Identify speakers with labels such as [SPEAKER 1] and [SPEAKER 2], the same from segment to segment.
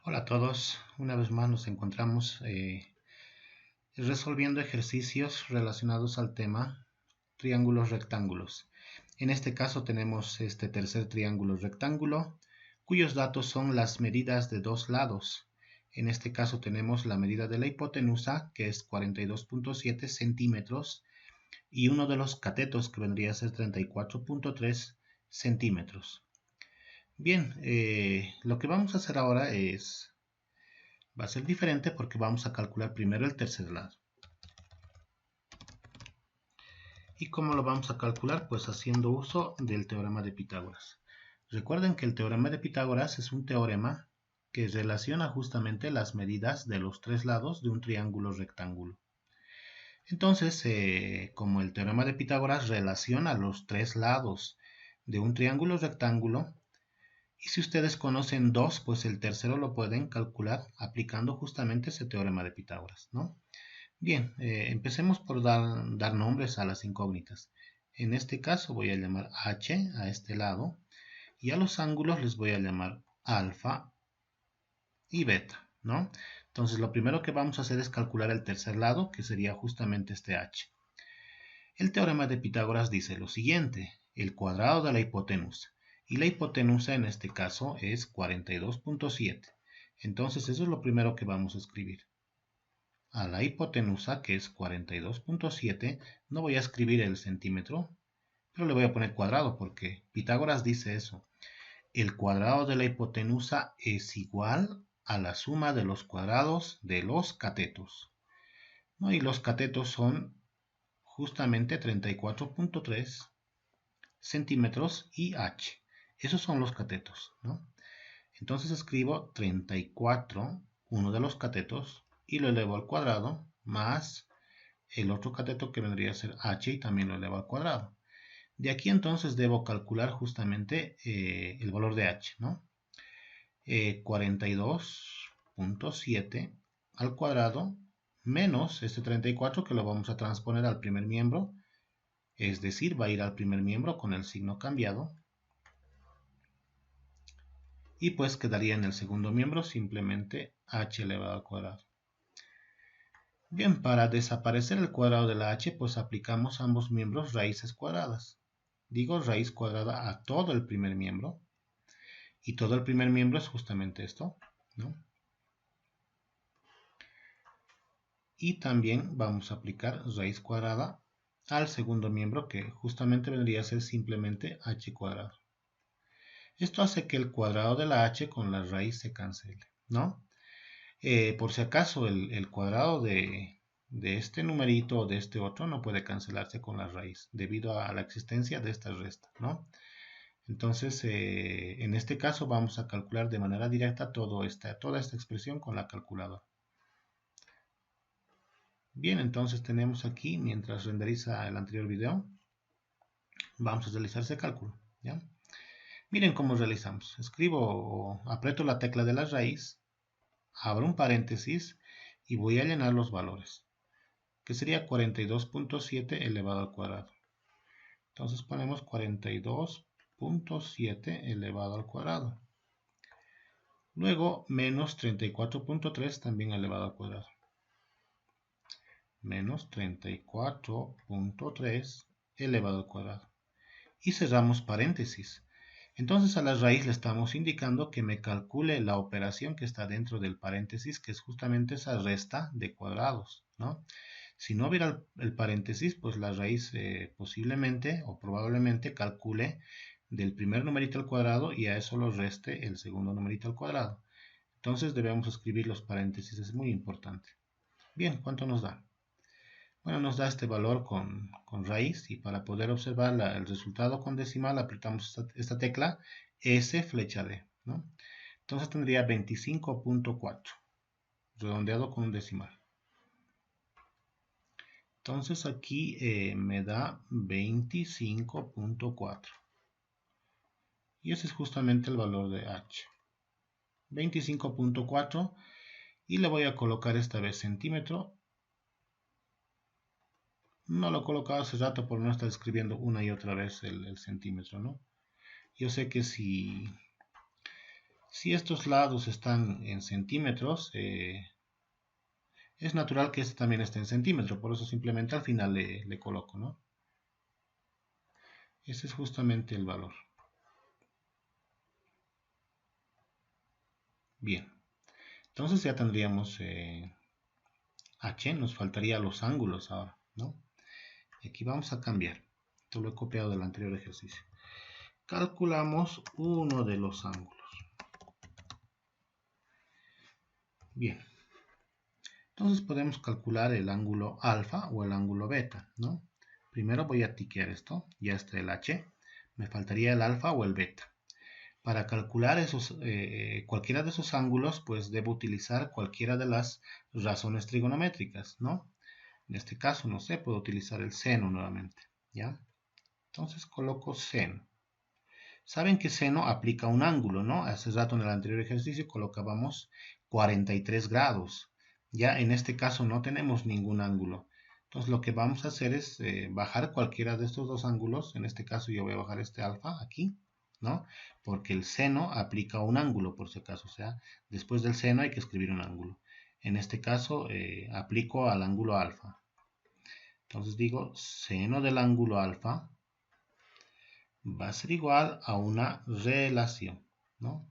[SPEAKER 1] Hola a todos, una vez más nos encontramos resolviendo ejercicios relacionados al tema triángulos rectángulos. En este caso tenemos este tercer triángulo rectángulo cuyos datos son las medidas de dos lados. En este caso tenemos la medida de la hipotenusa, que es 42.7 centímetros, y uno de los catetos, que vendría a ser 34.3 centímetros. Bien, lo que vamos a hacer ahora va a ser diferente porque vamos a calcular primero el tercer lado. ¿Y cómo lo vamos a calcular? Pues haciendo uso del teorema de Pitágoras. Recuerden que el teorema de Pitágoras es un teorema que relaciona justamente las medidas de los tres lados de un triángulo rectángulo. Entonces, como el teorema de Pitágoras relaciona los tres lados de un triángulo rectángulo, y si ustedes conocen dos, pues el tercero lo pueden calcular aplicando justamente ese teorema de Pitágoras, ¿no? Bien, empecemos por dar nombres a las incógnitas. En este caso voy a llamar h a este lado y a los ángulos les voy a llamar alfa y beta, ¿no? Entonces lo primero que vamos a hacer es calcular el tercer lado, que sería justamente este h. El teorema de Pitágoras dice lo siguiente: el cuadrado de la hipotenusa. Y la hipotenusa en este caso es 42.7. Entonces eso es lo primero que vamos a escribir. A la hipotenusa, que es 42.7, no voy a escribir el centímetro, pero le voy a poner cuadrado porque Pitágoras dice eso. El cuadrado de la hipotenusa es igual a la suma de los cuadrados de los catetos, ¿no? Y los catetos son justamente 34.3 centímetros y h. Esos son los catetos, ¿no? Entonces escribo 34, uno de los catetos, y lo elevo al cuadrado, más el otro cateto, que vendría a ser h, y también lo elevo al cuadrado. De aquí entonces debo calcular justamente el valor de h, ¿no? 42.7 al cuadrado menos este 34, que lo vamos a transponer al primer miembro, es decir, va a ir al primer miembro con el signo cambiado, y pues quedaría en el segundo miembro simplemente h elevado al cuadrado. Bien, para desaparecer el cuadrado de la h, pues aplicamos ambos miembros raíces cuadradas. Digo raíz cuadrada a todo el primer miembro, y todo el primer miembro es justamente esto, ¿no? Y también vamos a aplicar raíz cuadrada al segundo miembro, que justamente vendría a ser simplemente h cuadrado. Esto hace que el cuadrado de la h con la raíz se cancele, ¿no? Por si acaso, el cuadrado de este numerito o de este otro no puede cancelarse con la raíz, debido a la existencia de esta resta, ¿no? Entonces, en este caso vamos a calcular de manera directa toda esta expresión con la calculadora. Bien, entonces tenemos aquí, mientras renderiza el anterior video, vamos a realizar ese cálculo, ¿ya? Miren cómo realizamos. Escribo o aprieto la tecla de la raíz, abro un paréntesis y voy a llenar los valores, que sería 42.7 elevado al cuadrado. Entonces ponemos 42.7 elevado al cuadrado. Luego menos 34.3 también elevado al cuadrado. Menos 34.3 elevado al cuadrado. Y cerramos paréntesis. Entonces a la raíz le estamos indicando que me calcule la operación que está dentro del paréntesis, que es justamente esa resta de cuadrados, ¿no? Si no hubiera el paréntesis, pues la raíz posiblemente o probablemente calcule del primer numerito al cuadrado y a eso lo reste el segundo numerito al cuadrado. Entonces debemos escribir los paréntesis, es muy importante. Bien, ¿cuánto nos da? Bueno, nos da este valor con raíz, y para poder observar el resultado con decimal apretamos esta tecla S flecha D, ¿no? Entonces tendría 25.4, redondeado con un decimal. Entonces aquí me da 25.4. Y ese es justamente el valor de h. 25.4, y le voy a colocar esta vez centímetro. No lo he colocado hace rato por no estar escribiendo una y otra vez el centímetro, ¿no? Yo sé que si Si estos lados están en centímetros, es natural que este también esté en centímetros, por eso simplemente al final le coloco, ¿no? Ese es justamente el valor. Bien, entonces ya tendríamos H, nos faltaría los ángulos ahora, ¿no? Aquí vamos a cambiar. Esto lo he copiado del anterior ejercicio. Calculamos uno de los ángulos. Bien, entonces podemos calcular el ángulo alfa o el ángulo beta, ¿no? Primero voy a tiquear esto, ya está el H, me faltaría el alfa o el beta. Para calcular cualquiera de esos ángulos, pues debo utilizar cualquiera de las razones trigonométricas, ¿no? En este caso, no sé, puedo utilizar el seno nuevamente, ¿ya? Entonces coloco seno. Saben que seno aplica un ángulo, ¿no? Hace rato en el anterior ejercicio colocábamos 43 grados. Ya en este caso no tenemos ningún ángulo. Entonces lo que vamos a hacer es bajar cualquiera de estos dos ángulos. En este caso yo voy a bajar este alfa aquí, ¿no? Porque el seno aplica un ángulo, por si acaso. O sea, después del seno hay que escribir un ángulo. En este caso aplico al ángulo alfa. Entonces digo seno del ángulo alfa va a ser igual a una relación, ¿no?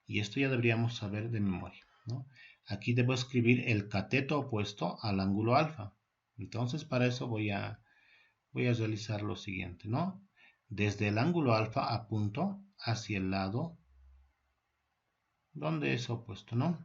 [SPEAKER 1] Y esto ya deberíamos saber de memoria, ¿no? Aquí debo escribir el cateto opuesto al ángulo alfa. Entonces para eso voy a realizar lo siguiente, ¿no? Desde el ángulo alfa apunto hacia el lado donde es opuesto, ¿no?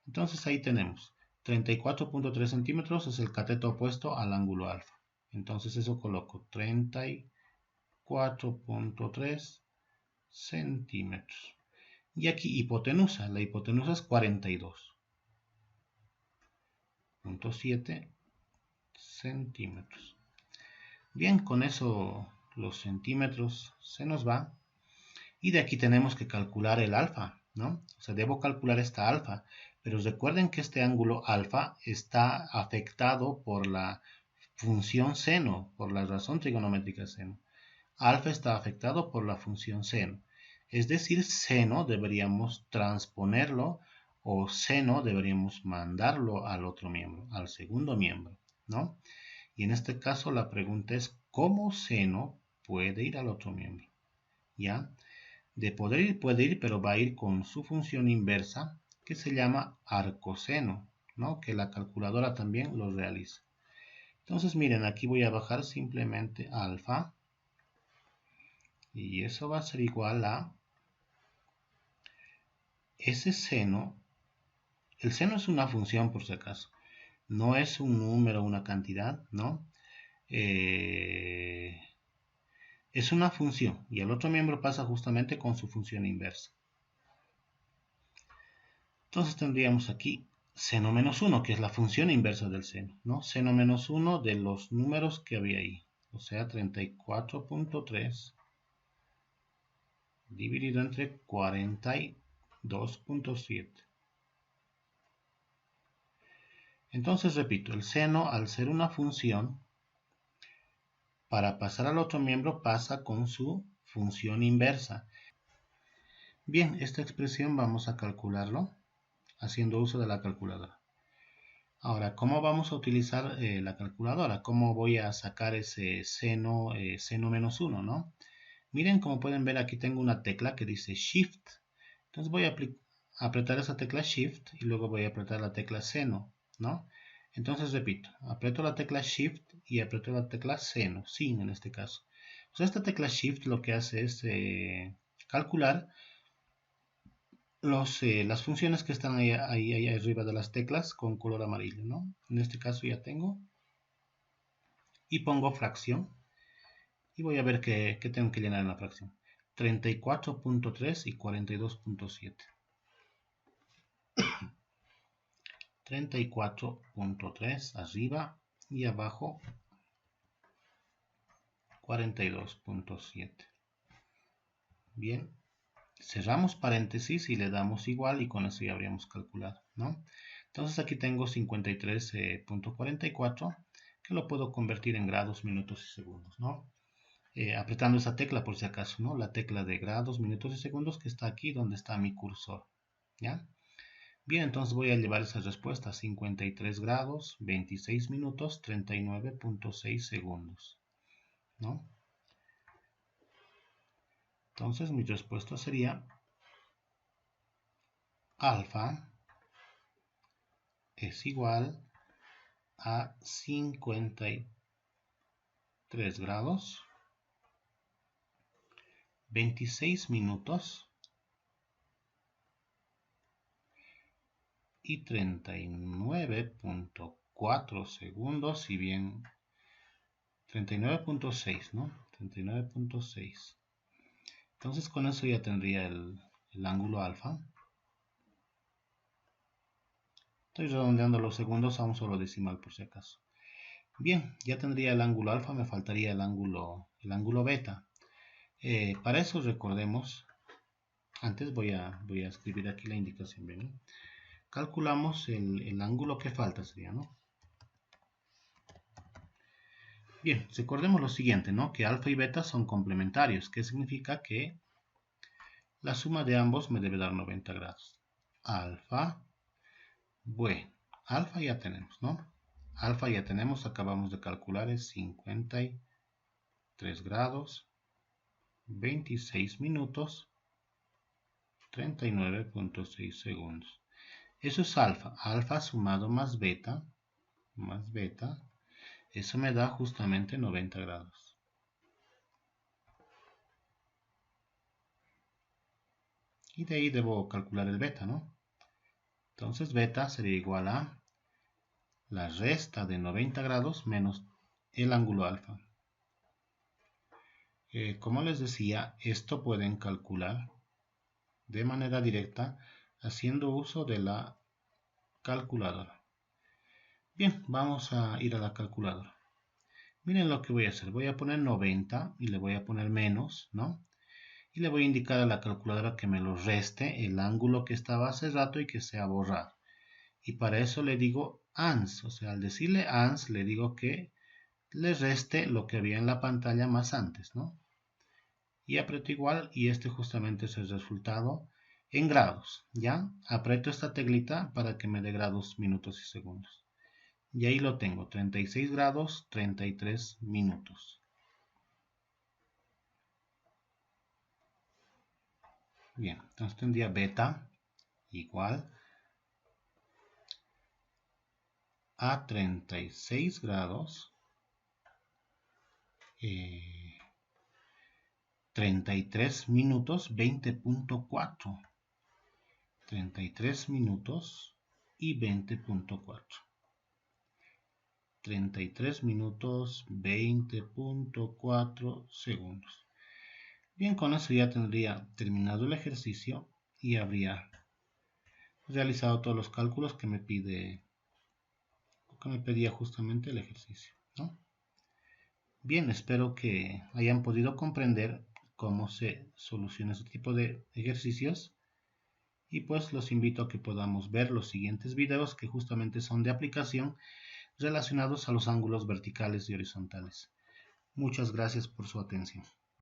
[SPEAKER 1] Entonces ahí tenemos 34.3 centímetros es el cateto opuesto al ángulo alfa. Entonces eso coloco 34.3 centímetros. Y aquí hipotenusa, la hipotenusa es 42.7 centímetros. Bien, con eso los centímetros se nos va. Y de aquí tenemos que calcular el alfa, ¿no? O sea, debo calcular esta alfa. Pero recuerden que este ángulo alfa está afectado por la función seno, por la razón trigonométrica seno. Alfa está afectado por la función seno. Es decir, seno deberíamos transponerlo o seno deberíamos mandarlo al otro miembro, al segundo miembro, ¿no? Y en este caso la pregunta es, ¿cómo seno puede ir al otro miembro? ¿Ya? De poder ir puede ir, pero va a ir con su función inversa, que se llama arcoseno, ¿no? Que la calculadora también lo realiza. Entonces, miren, aquí voy a bajar simplemente alfa. Y eso va a ser igual a ese seno. El seno es una función, por si acaso. No es un número, una cantidad, ¿no? Es una función. Y el otro miembro pasa justamente con su función inversa. Entonces tendríamos aquí seno menos 1, que es la función inversa del seno, ¿no? Seno menos 1 de los números que había ahí. O sea, 34.3 dividido entre 42.7. Entonces, repito, el seno, al ser una función, para pasar al otro miembro pasa con su función inversa. Bien, esta expresión vamos a calcularlo haciendo uso de la calculadora. Ahora, ¿cómo vamos a utilizar la calculadora? ¿Cómo voy a sacar ese seno, seno menos 1, ¿no? Miren, como pueden ver, aquí tengo una tecla que dice Shift. Entonces voy a apretar esa tecla Shift y luego voy a apretar la tecla seno, ¿no? Entonces repito, aprieto la tecla Shift y aprieto la tecla seno, sin en este caso. O sea, esta tecla Shift lo que hace es calcular las funciones que están ahí arriba de las teclas con color amarillo, ¿no? En este caso ya tengo. Y pongo fracción. Y voy a ver qué tengo que llenar en la fracción. 34.3 y 42.7. 34.3 arriba y abajo 42.7. Bien, cerramos paréntesis y le damos igual y con eso ya habríamos calculado, ¿no? Entonces aquí tengo 53.44 que lo puedo convertir en grados, minutos y segundos, ¿no? apretando esa tecla por si acaso, ¿no? La tecla de grados, minutos y segundos que está aquí donde está mi cursor, ¿ya? Bien, entonces voy a llevar esa respuesta: 53 grados, 26 minutos, 39.6 segundos, ¿no? Entonces mi respuesta sería alfa es igual a 53 grados, 26 minutos y 39.4 segundos, si bien 39.6, ¿no? 39.6. Entonces con eso ya tendría el ángulo alfa. Estoy redondeando los segundos a un solo decimal por si acaso. Bien, ya tendría el ángulo alfa, me faltaría el ángulo beta. Para eso recordemos, antes voy a escribir aquí la indicación, ¿bien? Calculamos el ángulo que falta, sería, ¿no? Bien, recordemos lo siguiente, ¿no? Que alfa y beta son complementarios, que significa que la suma de ambos me debe dar 90 grados. Alfa, bueno, alfa ya tenemos, ¿no? Alfa ya tenemos, acabamos de calcular, es 53 grados, 26 minutos, 39.6 segundos. Eso es alfa. Alfa sumado más beta, eso me da justamente 90 grados. Y de ahí debo calcular el beta, ¿no? Entonces beta sería igual a la resta de 90 grados menos el ángulo alfa. Como les decía, esto pueden calcular de manera directa haciendo uso de la calculadora. Bien, vamos a ir a la calculadora. Miren lo que voy a hacer. Voy a poner 90 y le voy a poner menos, ¿no? Y le voy a indicar a la calculadora que me lo reste el ángulo que estaba hace rato y que sea borrado. Y para eso le digo ANS, o sea, al decirle ANS le digo que le reste lo que había en la pantalla más antes, ¿no? Y aprieto igual y este justamente es el resultado en grados, ¿ya? Aprieto esta teclita para que me dé grados, minutos y segundos. Y ahí lo tengo, 36 grados, 33 minutos. Bien, entonces tendría beta igual a 36 grados, 33 minutos, 20.4. 33 minutos y 20.4. 33 minutos, 20.4 segundos. Bien, con eso ya tendría terminado el ejercicio y habría realizado todos los cálculos que me pedía justamente el ejercicio, ¿no? Bien, espero que hayan podido comprender cómo se soluciona este tipo de ejercicios y pues los invito a que podamos ver los siguientes videos que justamente son de aplicación relacionados a los ángulos verticales y horizontales. Muchas gracias por su atención.